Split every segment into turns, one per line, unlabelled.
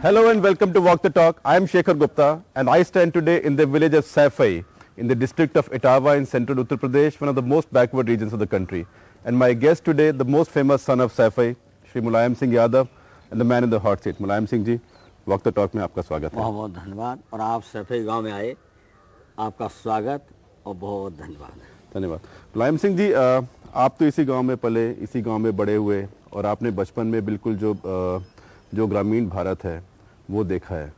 Hello and welcome to Walk the Talk. I am Shekhar Gupta and I stand today in the village of Saifai in the district of Etawah in central Uttar Pradesh, one of the most backward regions of the country. And my guest today, the most famous son of Saifai, Shri Mulayam Singh Yadav, and the man in the hot seat. Mulayam Singh ji, Walk the Talk में आपका स्वागत है।
बहुत बहुत धन्यवाद और आप सैफई गांव में आए, आपका स्वागत और बहुत धन्यवाद।
धन्यवाद। मुलायम सिंह जी, आप तो इसी गांव में पले, इसी गांव में बड़े हुए और आपने बचपन में बिल्कुल जो ग्रामीण भारत है वो देखा है।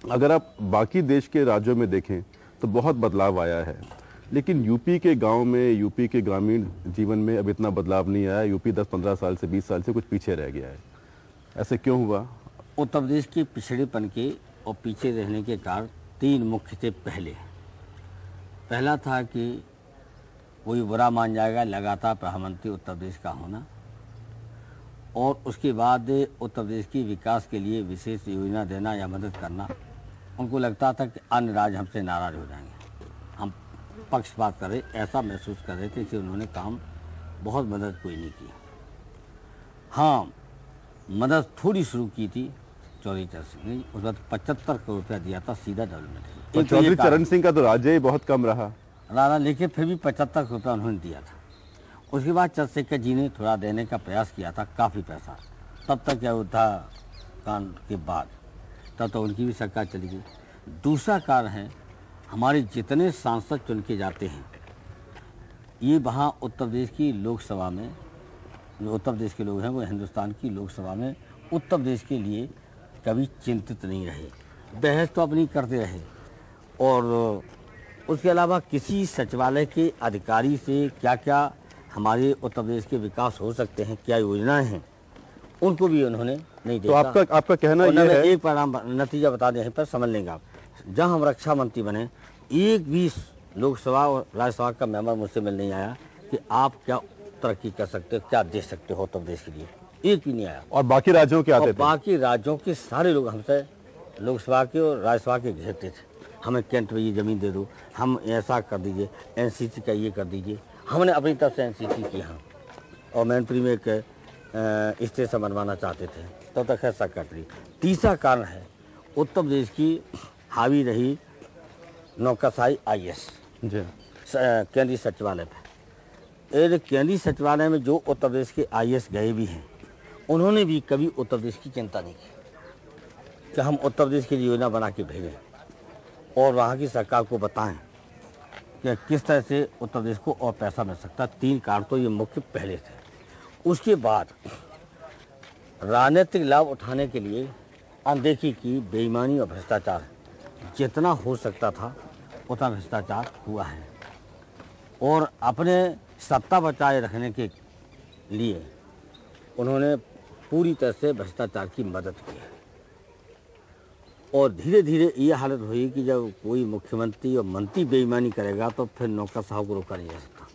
अगर आप बाकी देश के राज्यों में देखें तो बहुत बदलाव आया है, लेकिन यूपी के गांव में, यूपी के ग्रामीण जीवन में अब इतना बदलाव नहीं आया। यूपी 10-15 साल से 20 साल से कुछ पीछे रह गया है। ऐसे क्यों हुआ?
उत्तर प्रदेश की पिछड़ेपन के और पीछे रहने के कारण तीन मुख्य थे। पहला था कि कोई बुरा मान जाएगा लगातार प्रधानमंत्री उत्तर प्रदेश का होना, और उसके बाद उत्तर प्रदेश की विकास के लिए विशेष योजना देना या मदद करना। उनको लगता था कि अन्य राज्य हमसे नाराज हो जाएंगे, हम पक्षपात कर रहे, ऐसा महसूस कर रहे थे, इसलिए उन्होंने काम बहुत मदद कोई नहीं की। हाँ, मदद थोड़ी शुरू की थी चौधरी चरण सिंह ने, उस वक्त 75 करोड़ रुपया दिया था सीधा डेवलपमेंट।
चौधरी चरण सिंह का तो राज्य ही बहुत कम रहा,
लेकिन फिर भी 75 करोड़ रुपया उन्होंने दिया था। उसके बाद चंद्रशेखर जी ने थोड़ा देने का प्रयास किया था, काफ़ी पैसा। तब तक अयोध्या कांड के बाद तब तो उनकी भी सरकार चली गई। दूसरा कारण है, हमारे जितने सांसद चुन के जाते हैं ये वहाँ उत्तर प्रदेश की लोकसभा में, जो उत्तर प्रदेश के लोग हैं वो हिंदुस्तान की लोकसभा में उत्तर प्रदेश के लिए कभी चिंतित नहीं रहे। बहस तो अपनी करते रहे, और उसके अलावा किसी सचिवालय के अधिकारी से क्या क्या हमारे उत्तर प्रदेश के विकास हो सकते हैं, क्या योजनाएं हैं, उनको भी उन्होंने नहीं देखा।
तो आपका कहना ये है,
एक परिणाम नतीजा बता दें पर समझ लेंगे आप। जब हम रक्षा मंत्री बने, एक भी लोकसभा और राज्यसभा का मेंबर मुझसे मिल नहीं आया कि आप क्या तरक्की कर सकते हो, क्या दे सकते हो उत्तर प्रदेश के लिए, एक भी नहीं आया।
और बाकी राज्यों के आते थे?
बाकी राज्यों के सारे लोग हमसे लोकसभा के और राज्यसभा के घेरते थे। हमें कैंट में ये ज़मीन दे दो, हम ऐसा कर दीजिए, एनसीसी का ये कर दीजिए। हमने अपनी तरफ से एनसीसी की, हाँ, और मैनपुरी में एक स्टेशन बनवाना चाहते थे, तब तक ऐसा कर दी। तीसरा कारण है, उत्तर प्रदेश की हावी रही नौकरशाही IAS केंद्रीय सचिवालय पर। केंद्रीय सचिवालय में जो उत्तर प्रदेश के IAS गए भी हैं, उन्होंने भी कभी उत्तर प्रदेश की चिंता नहीं की कि हम उत्तर प्रदेश की योजना बना के भेजें और वहाँ की सरकार को बताएं कि किस तरह से उत्तर प्रदेश को और पैसा मिल सकता है। तीन कारण तो ये मुख्य पहले थे। उसके बाद राजनीतिक लाभ उठाने के लिए अनदेखी की, बेईमानी और भ्रष्टाचार जितना हो सकता था उतना भ्रष्टाचार हुआ है, और अपने सत्ता बचाए रखने के लिए उन्होंने पूरी तरह से भ्रष्टाचार की मदद की है। और धीरे धीरे ये हालत हुई कि जब कोई मुख्यमंत्री और मंत्री बेईमानी करेगा तो फिर नौकरशाहों को रोका नहीं जा सकता।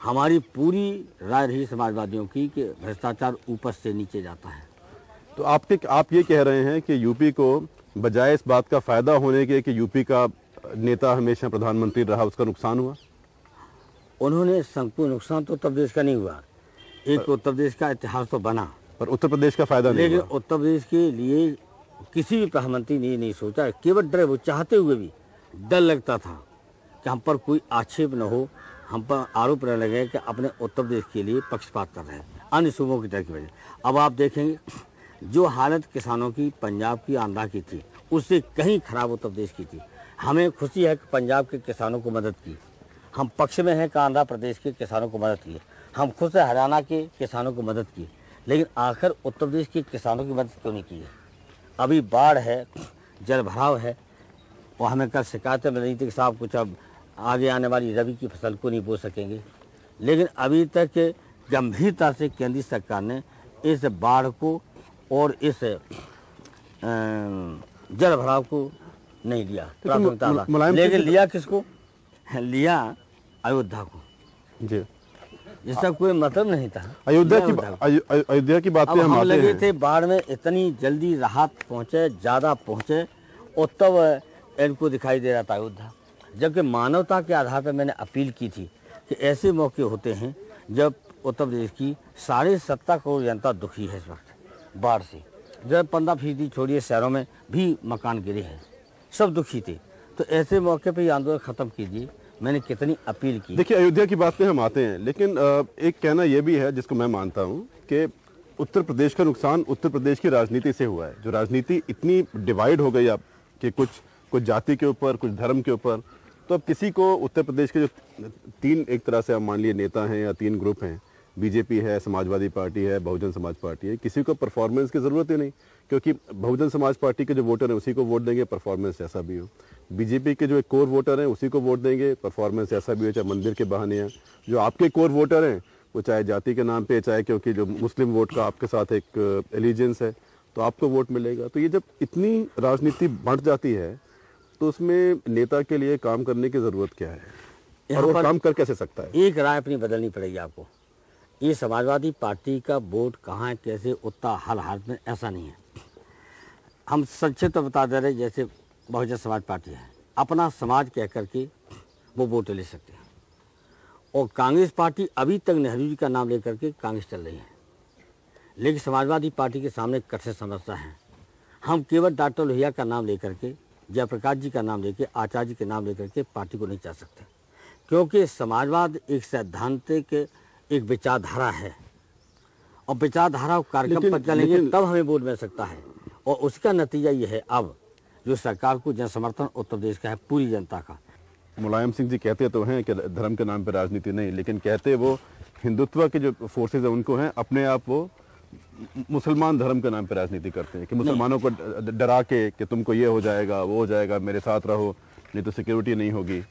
हमारी पूरी राय रही समाजवादियों की कि भ्रष्टाचार ऊपर से नीचे जाता है।
तो आप ये कह रहे हैं कि यूपी को बजाय इस बात का फायदा होने के कि यूपी का नेता हमेशा प्रधानमंत्री रहा, उसका नुकसान हुआ?
उन्होंने संपूर्ण नुकसान तो उत्तर प्रदेश का नहीं हुआ, एक उत्तर प्रदेश का इतिहास तो बना,
पर उत्तर प्रदेश का फायदा नहीं हुआ।
लेकिन उत्तर प्रदेश के लिए किसी भी प्रधानमंत्री ने नहीं सोचा, केवल डर, वो चाहते हुए भी डर लगता था कि हम पर कोई आक्षेप न हो, हम पर आरोप न लगे कि अपने उत्तर प्रदेश के लिए पक्षपात कर रहे हैं अन्य सूबों की तरह की वजह। अब आप देखेंगे जो हालत किसानों की पंजाब की, आंध्रा की थी, उससे कहीं खराब उत्तर प्रदेश की थी। हमें खुशी है कि पंजाब के किसानों को मदद की, हम पक्ष में हैं कि आंध्र प्रदेश के किसानों को मदद की, हम खुद से हरियाणा के किसानों को मदद की, लेकिन आखिर उत्तर प्रदेश के किसानों की मदद क्यों नहीं की है? अभी बाढ़ है, जल भराव है, और हमें कल शिकायतें मिल रही थी कि साहब कुछ अब आगे आने वाली रबी की फसल को नहीं बो सकेंगे, लेकिन अभी तक गंभीरता से केंद्रीय सरकार ने इस बाढ़ को और इस जल भराव को नहीं लिया प्राथमिकता। लेकिन लिया किसको? लिया अयोध्या को जी, जिसका कोई मतलब नहीं था।
अयोध्या की बातें
हम लगे थे बाढ़ में इतनी जल्दी राहत पहुंचे, ज़्यादा पहुंचे, और तब इनको दिखाई दे रहा था अयोध्या। जबकि मानवता के आधार पर मैंने अपील की थी कि ऐसे मौके होते हैं जब उत्तर प्रदेश की 17.5 करोड़ जनता दुखी है इस वक्त बाढ़ से, जब 15% छोड़िए शहरों में भी मकान गिरे हैं, सब दुखी थे। तो ऐसे मौके पे ये आंदोलन ख़त्म कीजिए। मैंने कितनी अपील की।
देखिए, अयोध्या की बात पे हम आते हैं, लेकिन एक कहना यह भी है जिसको मैं मानता हूँ कि उत्तर प्रदेश का नुकसान उत्तर प्रदेश की राजनीति से हुआ है। जो राजनीति इतनी डिवाइड हो गई अब कि कुछ जाति के ऊपर, कुछ धर्म के ऊपर, तो अब किसी को उत्तर प्रदेश के जो 3 एक तरह से आप मान लिए नेता हैं या 3 ग्रुप हैं, बीजेपी है, समाजवादी पार्टी है, बहुजन समाज पार्टी है, किसी को परफॉर्मेंस की ज़रूरत ही नहीं, क्योंकि बहुजन समाज पार्टी के जो वोटर हैं उसी को वोट देंगे, परफॉर्मेंस जैसा भी हो। बीजेपी के जो एक कोर वोटर हैं उसी को वोट देंगे, परफॉर्मेंस जैसा भी हो, चाहे मंदिर के बहाने हैं। जो आपके कोर वोटर हैं वो चाहे जाति के नाम पे, चाहे क्योंकि जो मुस्लिम वोट का आपके साथ एक एलिजेंस है, तो आपको वोट मिलेगा। तो ये जब इतनी राजनीति बढ़ जाती है तो उसमें नेता के लिए काम करने की ज़रूरत क्या है और वो काम कर कैसे सकता है?
एक राय अपनी बदलनी पड़ेगी आपको। ये समाजवादी पार्टी का वोट कहाँ कैसे उतना हर हालत में ऐसा नहीं है। हम संक्षिप्त बता दे रहे, जैसे बहुजन समाज पार्टी है, अपना समाज कह करके वो वोट ले सकते हैं। और कांग्रेस पार्टी अभी तक नेहरू जी का नाम लेकर के कांग्रेस चल रही है, लेकिन समाजवादी पार्टी के सामने कठिन समस्या है। हम केवल डॉक्टर लोहिया का नाम लेकर के, जयप्रकाश जी का नाम लेके, आचार्य जी के नाम लेकर के पार्टी को नहीं चला सकते, क्योंकि समाजवाद एक सैद्धांतिक एक विचारधारा है और विचारधारा कार्यक्रम पर चलेंगे तब हमें वोट मिल सकता है। और उसका नतीजा ये है अब जो सरकार को जन समर्थन उत्तर प्रदेश का है, पूरी जनता का।
मुलायम सिंह जी कहते तो हैं कि धर्म के नाम पर राजनीति नहीं, लेकिन कहते वो हिंदुत्व के जो फोर्सेज हैं उनको हैं, अपने आप वो मुसलमान धर्म के नाम पर राजनीति करते हैं कि मुसलमानों को डरा के कि तुमको ये हो जाएगा, वो हो जाएगा, मेरे साथ रहो, नहीं तो सिक्योरिटी नहीं होगी।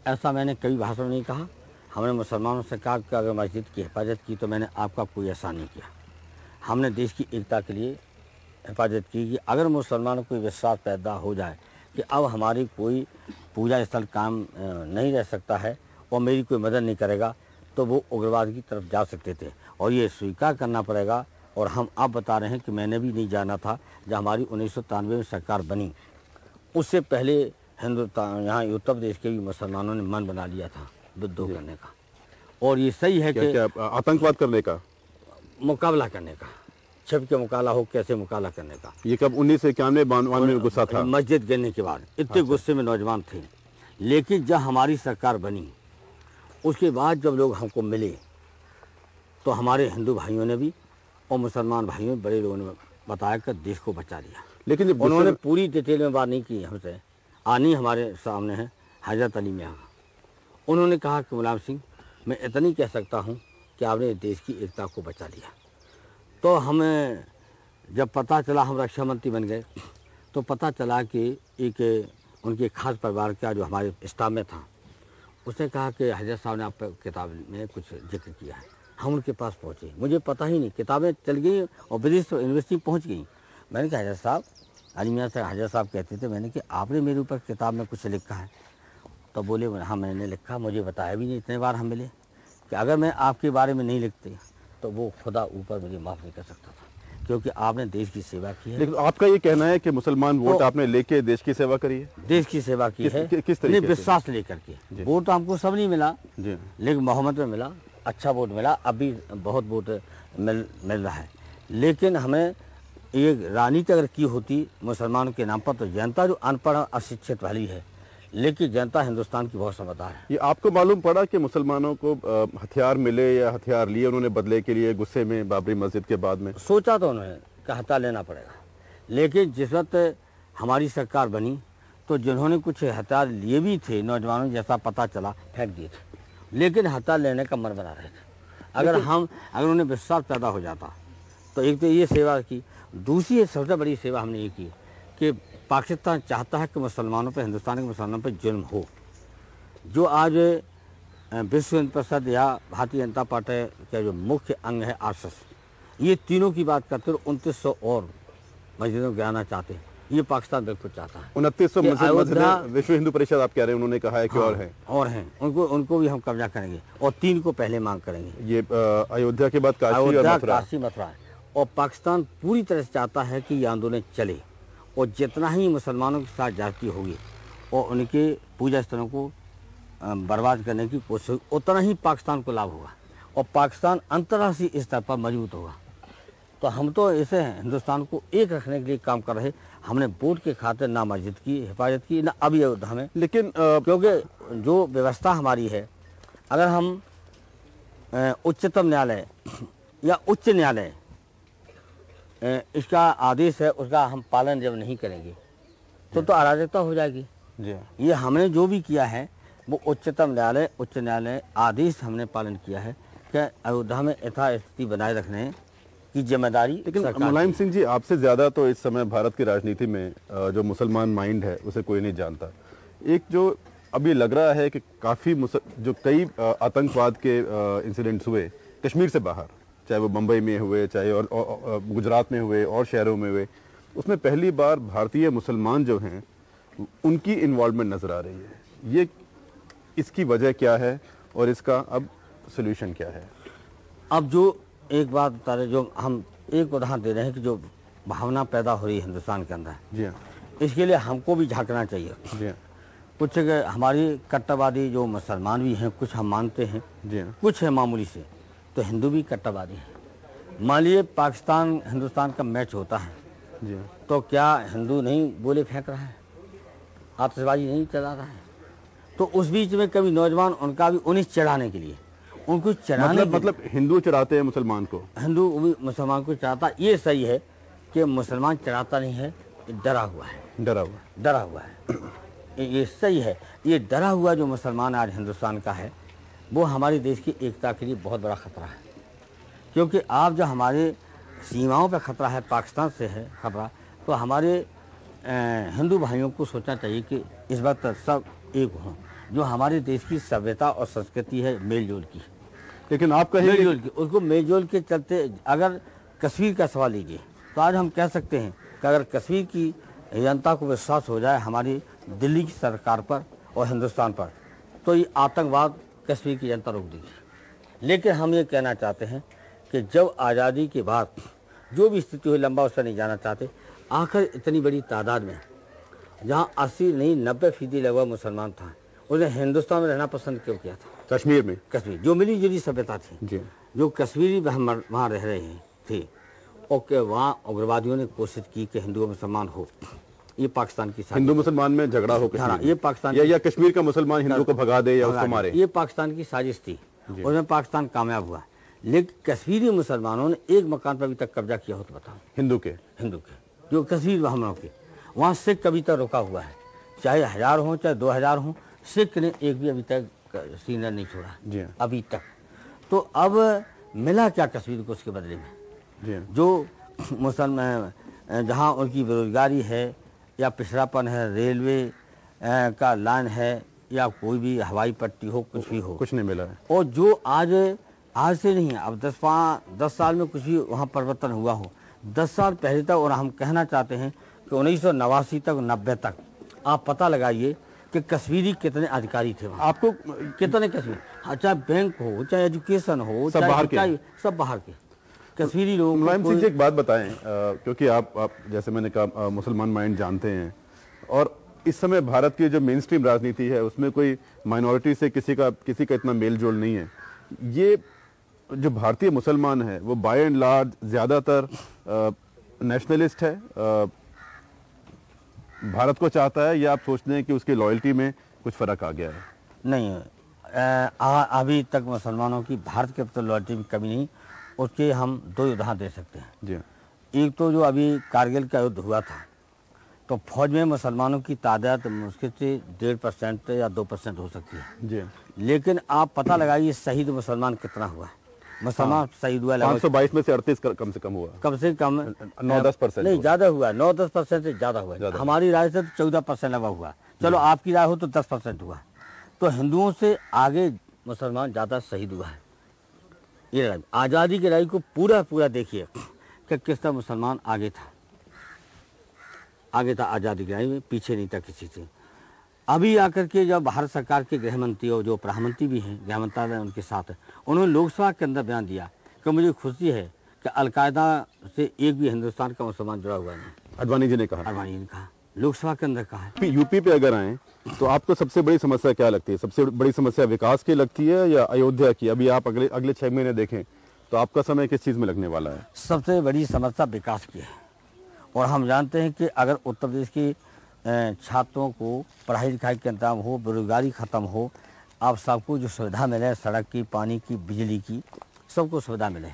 ऐसा मैंने कई भाषण में नहीं कहा। हमने मुसलमानों से कहा कि अगर मस्जिद की हिफाजत की तो मैंने आपका कोई एहसान नहीं किया। हमने देश की एकता के लिए हिफाजत की कि अगर मुसलमानों को विश्वास पैदा हो जाए कि अब हमारी कोई पूजा स्थल काम नहीं रह सकता है और मेरी कोई मदद नहीं करेगा, तो वो उग्रवाद की तरफ जा सकते थे। और ये स्वीकार करना पड़ेगा। और हम आप बता रहे हैं कि मैंने भी नहीं जाना था जब हमारी 1993 में सरकार बनी, उससे पहले हिंदुस्तान यहाँ उत्तर प्रदेश के भी मुसलमानों ने मन बना लिया था विद्रोह करने का। और ये सही है कि
आतंकवाद करने का,
मुकाबला करने का, छिप के मुकाबला हो, कैसे मुकाबला करने का।
ये कब 1991-92 में गुस्सा था,
मस्जिद गिरने के बाद इतने गुस्से में नौजवान थे। लेकिन जब हमारी सरकार बनी उसके बाद जब लोग हमको मिले तो हमारे हिंदू भाइयों ने भी और मुसलमान भाइयों ने, बड़े लोगों ने बताया कि देश को बचा लिया।
लेकिन
उन्होंने पूरी डिटेल में बात नहीं की हमसे। आनी हमारे सामने है हजरत अली मियां, उन्होंने कहा कि मुलायम सिंह, मैं इतनी कह सकता हूँ कि आपने देश की एकता को बचा लिया। तो हमें जब पता चला, हम रक्षा मंत्री बन गए, तो पता चला कि एक उनके खास परिवार का जो हमारे स्टाफ में था, उसने कहा कि हजरत साहब ने आप किताब में कुछ जिक्र किया है। हम उनके पास पहुँचे, मुझे पता ही नहीं, किताबें चल गई और विदेश यूनिवर्सिटी पहुँच गई। मैंने कहा हजरत साहब, अली मियां से हजरत साहब कहते थे, मैंने कि आपने मेरे ऊपर किताब में कुछ लिखा है? तो बोले हाँ मैंने लिखा, मुझे बताया भी नहीं। इतने बार हम मिले कि अगर मैं आपके बारे में नहीं लिखते तो वो खुदा ऊपर मुझे माफ़ नहीं कर सकता था, क्योंकि आपने देश की सेवा की है।
लेकिन आपका ये कहना है कि मुसलमान वोट आपने लेके देश की सेवा करी है?
देश की सेवा की है,
किस तरीके से?
विश्वास लेकर के। वोट तो हमको सब नहीं मिला जी, लेकिन मोहम्मद में मिला, अच्छा वोट मिला, अभी बहुत वोट मिल रहा है। लेकिन हमें ये राजनीति अगर की होती मुसलमानों के नाम पर, तो जनता जो अनपढ़ अशिक्षित वाली है, लेकिन जनता हिंदुस्तान की बहुत समझदार है।
ये आपको मालूम पड़ा कि मुसलमानों को हथियार मिले या हथियार लिए उन्होंने बदले के लिए गुस्से में बाबरी मस्जिद के बाद में?
सोचा तो उन्होंने कि हथियार लेना पड़ेगा, लेकिन जिस वक्त हमारी सरकार बनी तो जिन्होंने कुछ हथियार लिए भी थे, नौजवानों जैसा पता चला, फेंक दिए थे, लेकिन हथियार लेने का मन बना रहे थे। अगर उन्हें विश्वास पैदा हो जाता तो एक तो ये सेवा की, दूसरी सबसे बड़ी सेवा हमने ये की कि पाकिस्तान चाहता है कि मुसलमानों पर, हिंदुस्तान के मुसलमानों पर जुल्म हो। जो आज विश्व हिंदू परिषद या भारतीय जनता पार्टी का जो मुख्य अंग है आरएसएस, ये तीनों की बात करते हुए 2900 और मस्जिदों को गिराना चाहते हैं। ये पाकिस्तान बिल्कुल चाहता है।
2900 मस्जिदें विश्व हिंदू परिषद आप कह रहे हैं, उन्होंने कहा है कि
हाँ, और हैं उनको भी हम कब्जा करेंगे और 3 को पहले मांग करेंगे।
ये अयोध्या के बाद काशी
मथुरा है। और पाकिस्तान पूरी तरह से चाहता है कि ये आंदोलन चले और जितना ही मुसलमानों के साथ ज्यादती होगी और उनके पूजा स्थलों को बर्बाद करने की कोशिश, उतना ही पाकिस्तान को लाभ होगा और पाकिस्तान अंतर्राष्ट्रीय स्तर पर मजबूत होगा। तो हम तो ऐसे हैं, हिंदुस्तान को एक रखने के लिए काम कर रहे। हमने वोट के खातिर ना मस्जिद की हिफाजत की, ना अभी अयोध्या में।
लेकिन
क्योंकि जो व्यवस्था हमारी है, अगर हम उच्चतम न्यायालय या उच्च न्यायालय इसका आदेश है, उसका हम पालन जब नहीं करेंगे तो अराजकता हो जाएगी।
जी
ये हमने जो भी किया है वो उच्चतम न्यायालय, उच्च न्यायालय आदेश हमने पालन किया है कि अयोध्या में यथास्थिति बनाए रखने की जिम्मेदारी।
लेकिन
सरकार
मुलायम
की
सिंह जी, आपसे ज्यादा तो इस समय भारत की राजनीति में जो मुसलमान माइंड है उसे कोई नहीं जानता। एक जो अभी लग रहा है कि काफी जो कई आतंकवाद के इंसिडेंट्स हुए कश्मीर से बाहर, चाहे वो मुंबई में हुए, चाहे और गुजरात में हुए और शहरों में हुए, उसमें पहली बार भारतीय मुसलमान जो हैं उनकी इन्वॉल्वमेंट नजर आ रही है। ये इसकी वजह क्या है और इसका अब सोल्यूशन क्या है?
अब जो एक बात बता रहे, जो हम एक उदाहरण दे रहे हैं कि जो भावना पैदा हो रही है हिंदुस्तान के अंदर,
जी हाँ,
इसके लिए हमको भी झांकना चाहिए।
जी हाँ,
कुछ हमारी कट्टरवादी जो मुसलमान भी हैं, कुछ हम मानते हैं,
जी हाँ,
कुछ है मामूली से, तो हिंदू भी कट्टरवादी हैं। मान लिए पाकिस्तान हिंदुस्तान का मैच होता है,
जी हाँ।
तो क्या हिंदू नहीं गोले फेंक रहा है, आतिशबाजी नहीं चला रहा है? तो उस बीच में कभी नौजवान उनका भी उन्हें चढ़ाने के लिए, उनको चढ़ाने
मतलब हिंदू चढ़ाते हैं मुसलमान को,
हिंदू भी मुसलमान को चढ़ाता। ये सही है कि मुसलमान चढ़ाता नहीं है, डरा हुआ है, डरा हुआ है। ये सही है। ये डरा हुआ जो मुसलमान आज हिंदुस्तान का है, वो हमारे देश की एकता के लिए बहुत बड़ा खतरा है। क्योंकि आप जब हमारे सीमाओं पर खतरा है, पाकिस्तान से है खतरा, तो हमारे हिंदू भाइयों को सोचना चाहिए कि इस वक्त सब एक हों। जो हमारे देश की सभ्यता और संस्कृति है मेलजोल की,
लेकिन आप कहेंगे
मेलजोल की, उसको मेलजोल के चलते अगर कश्मीर का सवाल लीजिए तो आज हम कह सकते हैं कि अगर कश्मीर की जनता को विश्वास हो जाए हमारी दिल्ली की सरकार पर और हिंदुस्तान पर, तो ये आतंकवाद कश्मीर की जनता रोक देगी। लेकिन हम ये कहना चाहते हैं कि जब आज़ादी के बाद जो भी स्थिति हुई, लंबा उसका नहीं जाना चाहते, आखिर इतनी बड़ी तादाद में, जहाँ 80 नहीं 90% लगभग मुसलमान था, उसने हिंदुस्तान में रहना पसंद क्यों किया था?
कश्मीर में,
कश्मीर जो मिली जुली सभ्यता थी,
जी,
जो कश्मीरी वहाँ रह रहे थे, और के वहाँ उग्रवादियों ने कोशिश की कि हिंदू मुसलमान हो। ये पाकिस्तान की
हिंदू मुसलमान में झगड़ा हो कश्मीर में।
ये पाकिस्तान
या कश्मीर का मुसलमान हिंदू को भगा दे या उसको मारे,
ये पाकिस्तान की साजिश थी, उसमें पाकिस्तान कामयाब हुआ। लेकिन कश्मीरी मुसलमानों ने एक मकान पर अभी तक कब्जा किया हो तो बताओ? हिंदू के जो कश्मीर हमलों के, वहाँ सिख कभी तक रुका हुआ है, चाहे 1000 हो चाहे 2000 हो, सिख ने एक भी अभी तक सीनियर नहीं छोड़ा
जी
अभी तक। तो अब मिला क्या कश्मीर को उसके बदले में?
जी,
जो मुसलमान जहाँ उनकी बेरोजगारी है या पिछड़ापन है, रेलवे का लाइन है या कोई भी हवाई पट्टी हो, कुछ भी हो,
कुछ नहीं मिला है।
और जो आज से नहीं है, अब 10 साल में कुछ भी वहाँ परिवर्तन हुआ हो, 10 साल पहले तक। और हम कहना चाहते हैं कि 1989 तक 90 तक आप पता लगाइए कि कश्मीरी कितने अधिकारी थे वहाँ,
आपको
कितने कश्मीर, चाहे बैंक हो, चाहे एजुकेशन हो,
सब बाहर के,
सब बाहर के कश्मीरी लोग।
मुलायम सिंह जी एक बात बताएं, क्योंकि आप जैसे मैंने कहा मुसलमान माइंड जानते हैं, और इस समय भारत की जो मेन स्ट्रीम राजनीति है उसमें कोई माइनॉरिटी से किसी का इतना मेल जोल नहीं है। ये जो भारतीय मुसलमान है वो बाय एंड लार्ज ज्यादातर नेशनलिस्ट है, भारत को चाहता है, या आप सोचते हैं कि उसकी लॉयल्टी में कुछ फर्क आ गया है?
नहीं, अभी तक मुसलमानों की भारत के प्रति लॉयल्टी में कमी नहीं। उसके हम 2 उदाहरण दे सकते हैं
जी।
एक तो जो अभी कारगिल का युद्ध हुआ था, तो फौज में मुसलमानों की तादाद मुश्किल से 1.5% या 2% हो सकती है
जी।
लेकिन आप पता लगाइए शहीद मुसलमान कितना हुआ है। मुसलमान शहीद हुआ
522 में से 38 कम से कम हुआ,
कम से कम
9-10%
नहीं, ज्यादा हुआ, 9-10% से ज्यादा हुआ। हमारी राय से तो 14% लगा हुआ, चलो आपकी राय हो तो 10% हुआ। तो हिंदुओं से आगे मुसलमान ज्यादा शहीद हुआ है। ये आज़ादी की राय को पूरा देखिए कि किस तरह मुसलमान आगे था आज़ादी की राय में, पीछे नहीं था किसी से। अभी आकर के जब भारत सरकार के गृह मंत्री और जो प्रधानमंत्री भी हैं, गृह मंत्रालय उनके साथ है, उन्होंने लोकसभा के अंदर बयान दिया कि मुझे खुशी है कि अलकायदा से एक भी हिंदुस्तान का मुसलमान जुड़ा हुआ नहीं।
आडवाणी जी ने कहा,
लोकसभा के अंदर कहा है।
यूपी पे अगर आए तो आपको सबसे बड़ी समस्या क्या लगती है? सबसे बड़ी समस्या विकास की लगती है या अयोध्या की? अभी आप अगले 6 महीने देखें तो आपका समय किस चीज़ में लगने वाला है?
सबसे बड़ी समस्या विकास की है। और हम जानते हैं कि अगर उत्तर प्रदेश के छात्रों को पढ़ाई लिखाई का इंतजाम हो, बेरोजगारी ख़त्म हो, आप सबको जो सुविधा मिले, सड़क की, पानी की, बिजली की, सबको सुविधा मिले।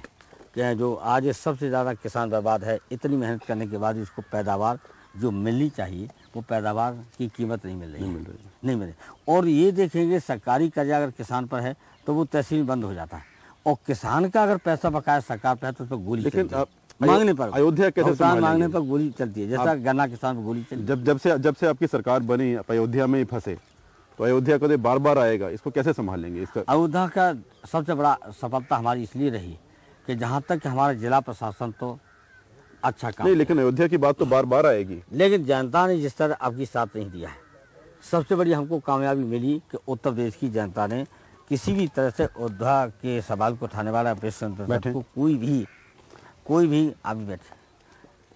कि जो आज सबसे ज़्यादा किसान बर्बाद है, इतनी मेहनत करने के बाद उसको पैदावार जो मिलनी चाहिए वो पैदावार की कीमत नहीं मिल रही, नहीं मिल रही। और ये देखेंगे सरकारी कर्जा अगर किसान पर है तो वो तहसील बंद हो जाता है, और किसान का अगर पैसा बकाया सरकार पर है तो उस पर गोली
लेकिन
चलती है। मांगने पर
अयोध्या कैसे
भुगतान मांगने पर गोली चलती है, जैसा गन्ना किसान पर गोली चलती है।
जब से आपकी सरकार बनी, आप अयोध्या में ही फंसे, तो अयोध्या को बार बार आएगा, इसको कैसे संभालेंगे? इसका
अयोध्या का सबसे बड़ा सफलता हमारी इसलिए रही कि जहाँ तक हमारा जिला प्रशासन तो अच्छा काम
नहीं, लेकिन अयोध्या की बात तो बार बार आएगी।
लेकिन जनता ने जिस तरह आपकी साथ नहीं दिया है, सबसे बड़ी हमको कामयाबी मिली कि उत्तर प्रदेश की जनता ने किसी भी तरह से अयोध्या के सवाल को उठाने वाला को कोई भी आगे बैठे,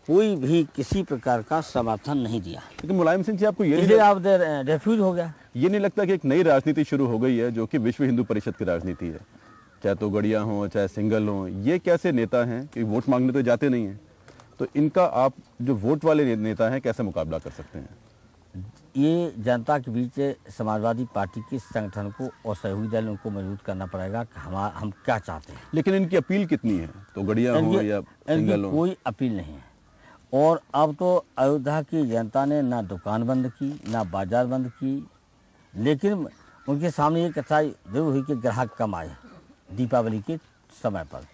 कोई भी किसी प्रकार का समर्थन नहीं दिया।
लेकिन मुलायम सिंह जी, आपको
इसलिए आप रेफ्यूज हो गया।
ये नहीं लगता कि एक नई राजनीति शुरू हो गई है जो कि विश्व हिंदू परिषद की राजनीति है? चाहे तो गड़िया हो, चाहे सिंगल हो, ये कैसे नेता हैं कि वोट मांगने तो जाते नहीं हैं, तो इनका आप जो वोट वाले नेता हैं कैसे मुकाबला कर सकते हैं?
ये जनता के बीच समाजवादी पार्टी के संगठन को और सहयोगी दल उनको मजबूत करना पड़ेगा कि हम क्या चाहते हैं।
लेकिन इनकी अपील कितनी है? तो गड़िया हो या सिंगल हो,
कोई अपील नहीं है। और अब तो अयोध्या की जनता ने ना दुकान बंद की, ना बाजार बंद की, लेकिन उनके सामने ये कथा जरूर हुई कि ग्राहक कम आए दीपावली के समय पर,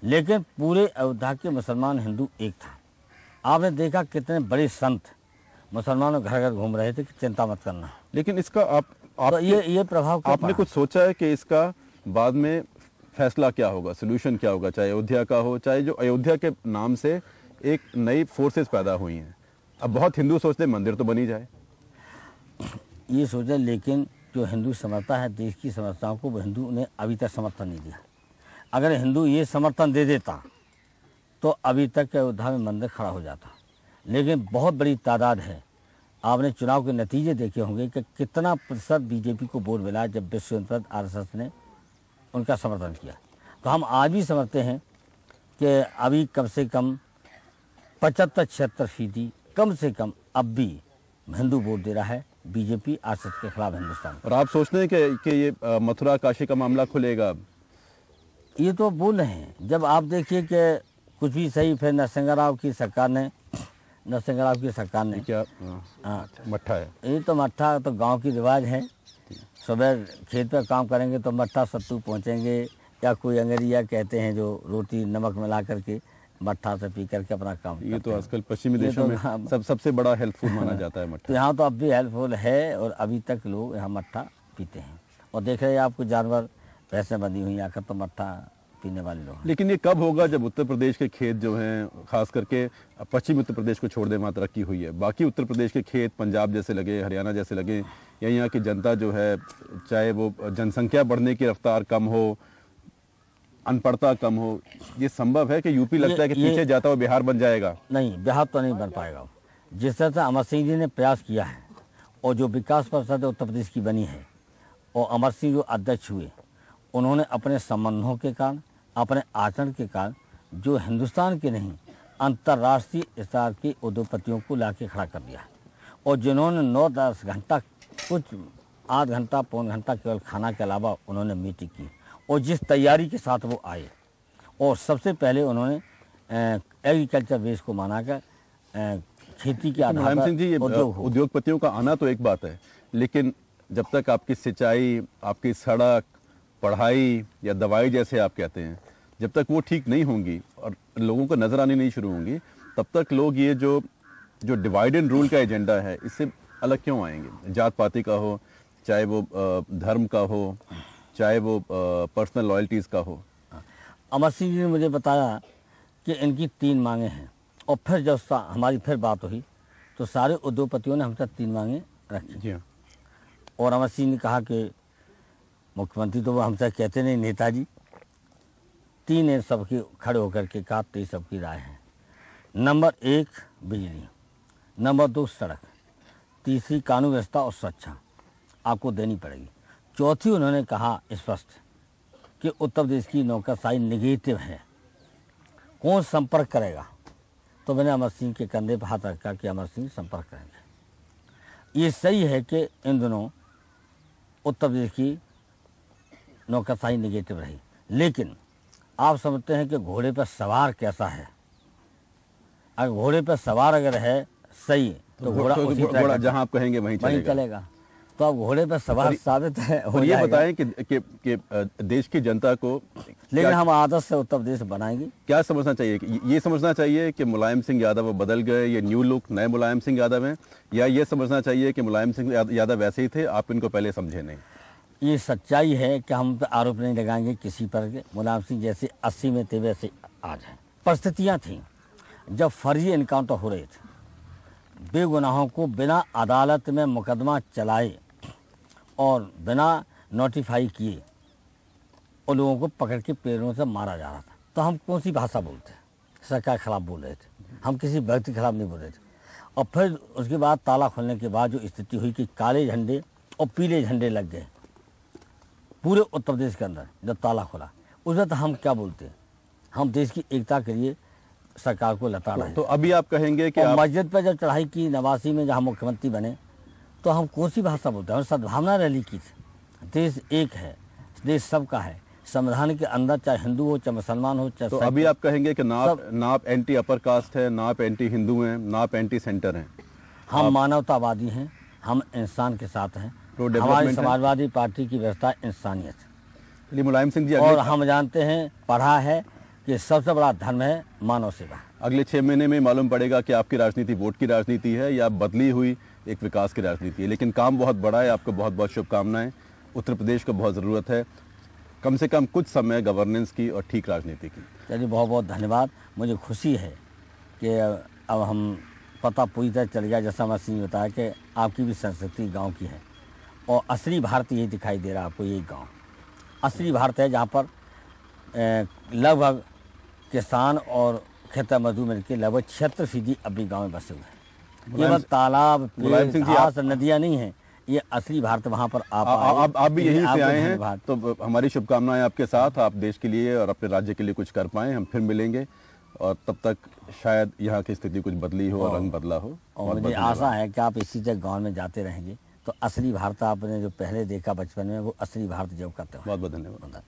लेकिन पूरे अयोध्या के मुसलमान हिंदू एक था। आपने देखा कितने बड़े संत मुसलमानों घर घर घूम रहे थे कि चिंता मत करना।
लेकिन इसका
तो ये प्रभाव
आपने कुछ सोचा है कि इसका बाद में फैसला क्या होगा, सोल्यूशन क्या होगा? चाहे अयोध्या का हो, चाहे जो अयोध्या के नाम से एक नई फोर्सेस पैदा हुई हैं। अब बहुत हिंदू सोचते हैं मंदिर तो बनी जाए,
ये सोचा, लेकिन जो हिंदू समझता है देश की समस्याओं को, वो हिंदू ने अभी तक समर्थन नहीं दिया। अगर हिंदू ये समर्थन दे देता तो अभी तक अयोध्या में मंदिर खड़ा हो जाता। लेकिन बहुत बड़ी तादाद है, आपने चुनाव के नतीजे देखे होंगे कि कितना प्रतिशत बीजेपी को वोट मिला जब विश्व हिंदू परिषद आरएसएस ने उनका समर्थन किया। तो हम आज भी समझते हैं कि अभी कम से कम 75-76% कम से कम अब भी हिंदू वोट दे रहा है बीजेपी आरएसएस के खिलाफ हिंदुस्तान।
और आप सोचते हैं कि ये मथुरा काशी का मामला खुलेगा?
ये तो बोल रहे हैं। जब आप देखिए कि कुछ भी सही, फिर नरसिंह राव की सरकार ने
क्या मट्ठा है?
ये तो मट्ठा तो गांव की रिवाज है, सुबह खेत पर काम करेंगे तो मट्ठा सत्तू पहुँचेंगे, या कोई अंग्रेजिया कहते हैं जो रोटी नमक मिला करके मट्ठा से पी करके अपना काम।
ये तो आजकल पश्चिमी देशों में सबसे बड़ा हेल्पफुल माना जाता है मट्ठा।
तो यहाँ तो अब भी हेल्पफुल है, और अभी तक लोग यहाँ मट्ठा पीते हैं। और देख रहे हैं आपको जानवर भैंसें बंधी हुई आकर तो मट्ठा पीने वाले लोग।
लेकिन ये कब होगा जब उत्तर प्रदेश के खेत जो हैं, खास करके पश्चिमी उत्तर प्रदेश को छोड़ दे वहाँ तरक्की हुई है, बाकी उत्तर प्रदेश के खेत पंजाब जैसे लगे, हरियाणा जैसे लगे, या यहाँ की जनता जो है, चाहे वो जनसंख्या बढ़ने की रफ्तार कम हो, अनपढ़ता कम हो, ये संभव है कि यूपी लगता है कि पीछे जाता हुआ बिहार बन जाएगा?
नहीं, बिहार तो नहीं बन पाएगा। जिस तरह से अमर सिंह जी ने प्रयास किया है, और जो विकास परिषद उत्तर प्रदेश की बनी है, और अमर सिंह जो अध्यक्ष हुए, उन्होंने अपने संबंधों के कारण, अपने आचरण के कारण जो हिंदुस्तान के नहीं अंतर्राष्ट्रीय स्तर के उद्योगपतियों को लाके खड़ा कर दिया। और जिन्होंने 9-10 घंटा, कुछ आध घंटा पौन घंटा केवल खाना के अलावा उन्होंने मीटिंग की, और जिस तैयारी के साथ वो आए, और सबसे पहले उन्होंने एग्रीकल्चर बेस को माना कर खेती के आधार पर
उद्योगपतियों का आना तो एक बात है, लेकिन जब तक आपकी सिंचाई, आपकी सड़क, पढ़ाई या दवाई जैसे आप कहते हैं, जब तक वो ठीक नहीं होंगी और लोगों को नजर आनी नहीं शुरू होंगी, तब तक लोग ये जो डिवाइड एंड रूल का एजेंडा है, इससे अलग क्यों आएंगे? जात पाति का हो, चाहे वो धर्म का हो, चाहे वो पर्सनल लॉयल्टीज का हो।
अमर सिंह जी ने मुझे बताया कि इनकी 3 मांगे हैं, और फिर जब हमारी फिर बात हुई तो सारे उद्योगपतियों ने हमसे 3 मांगे रखी। और अमर सिंह ने कहा कि मुख्यमंत्री तो वो हमसे कहते नहीं, नेताजी 3 ने सबकी खड़े होकर के कहा, तो सबकी राय है। नंबर 1 बिजली, नंबर 2 सड़क, तीसरी कानून व्यवस्था और सुरक्षा आपको देनी पड़ेगी। चौथी उन्होंने कहा स्पष्ट कि उत्तर प्रदेश की नौकरशाही निगेटिव है, कौन संपर्क करेगा? तो मैंने अमर सिंह के कंधे पर हाथ रखा कि अमर सिंह संपर्क करेंगे। ये सही है कि इन दिनों उत्तर प्रदेश की नौकरशाही निगेटिव रही, लेकिन आप समझते हैं कि घोड़े पर सवार कैसा है? अगर घोड़े पर सवार अगर है सही तो घोड़ा उसी तरह
घोड़ा जहां आप कहेंगे वहीं
चलेगा। तो अब घोड़े पर सवार साबित है हो
ये
जाएगा।
बताएं कि देश की जनता को
लेकिन हम आदत से उत्तर प्रदेश बनाएंगे।
क्या समझना चाहिए? ये समझना चाहिए कि मुलायम सिंह यादव बदल गए, ये न्यू लुक नए मुलायम सिंह यादव हैं, या ये समझना चाहिए कि मुलायम सिंह यादव वैसे ही थे, आप इनको पहले समझे नहीं?
ये सच्चाई है कि हम पे आरोप नहीं लगाएंगे किसी पर के मुलायम सिंह जैसे 80 में थे वैसे आज हैं। परिस्थितियाँ थीं जब फर्जी इनकाउंटर हो रहे थे, बेगुनाहों को बिना अदालत में मुकदमा चलाए और बिना नोटिफाई किए उन लोगों को पकड़ के पैरों से मारा जा रहा था। तो हम कौन सी भाषा बोलते हैं? सरकार के खिलाफ बोल रहे थे, हम किसी व्यक्ति के खिलाफ नहीं बोल रहे थे। और फिर उसके बाद ताला खोलने के बाद जो स्थिति हुई कि काले झंडे और पीले झंडे लग गए पूरे उत्तर प्रदेश के अंदर, जब ताला खोला उस वक्त हम क्या बोलते हैं? हम देश की एकता के लिए सरकार को लता रहे।
तो अभी आप कहेंगे कि
मस्जिद पर जब चढ़ाई की 89 में जहाँ मुख्यमंत्री बने तो हम कौन सी भाषा बोलते हैं? हम सद्भावना रैली की थी। देश एक है, देश सबका है, संविधान के अंदर चाहे हिंदू हो चाहे मुसलमान हो चाहे।
तो अभी आप कहेंगे कि नाप एंटी अपर कास्ट है, नाप एंटी हिंदू हैं, नाप एंटी सेंटर हैं।
हम मानवतावादी हैं, हम इंसान के साथ हैं। हमारी समाजवादी पार्टी की व्यवस्था इंसानियत है।
मुलायम सिंह जी
और हम जानते हैं, पढ़ा है कि सबसे बड़ा धर्म है मानव सेवा।
अगले 6 महीने में मालूम पड़ेगा कि आपकी राजनीति वोट की राजनीति है या बदली हुई एक विकास की राजनीति है, लेकिन काम बहुत बड़ा है। आपको बहुत बहुत शुभकामनाएं। उत्तर प्रदेश को बहुत ज़रूरत है कम से कम कुछ समय गवर्नेंस की और ठीक राजनीति की।
चलिए, बहुत बहुत धन्यवाद। मुझे खुशी है कि अब हम पता पूरी तरह चल गया, जैसा मैं सिंह बताया कि आपकी भी संस्कृति गांव की है और असली भारत यही दिखाई दे रहा है आपको। यही गांव असली भारत है जहां पर लगभग किसान और खेतर मजदूर मिलकर लगभग 76% अपने गाँव में बसे हुए हैं। ये बस तालाब घास नदियाँ नहीं हैं, ये असली भारत वहाँ पर
आप भी यहीं से आए हैं, तो हमारी शुभकामनाएं आपके साथ। आप देश के लिए और अपने राज्य के लिए कुछ कर पाएं। हम फिर मिलेंगे और तब तक शायद यहाँ की स्थिति कुछ बदली हो और रंग बदला हो।
और मुझे आशा है कि आप इसी तरह गाँव में जाते रहेंगे तो असली भारत आपने जो पहले देखा बचपन में वो असली भारत जो करते हो।
बहुत बहुत धन्यवाद।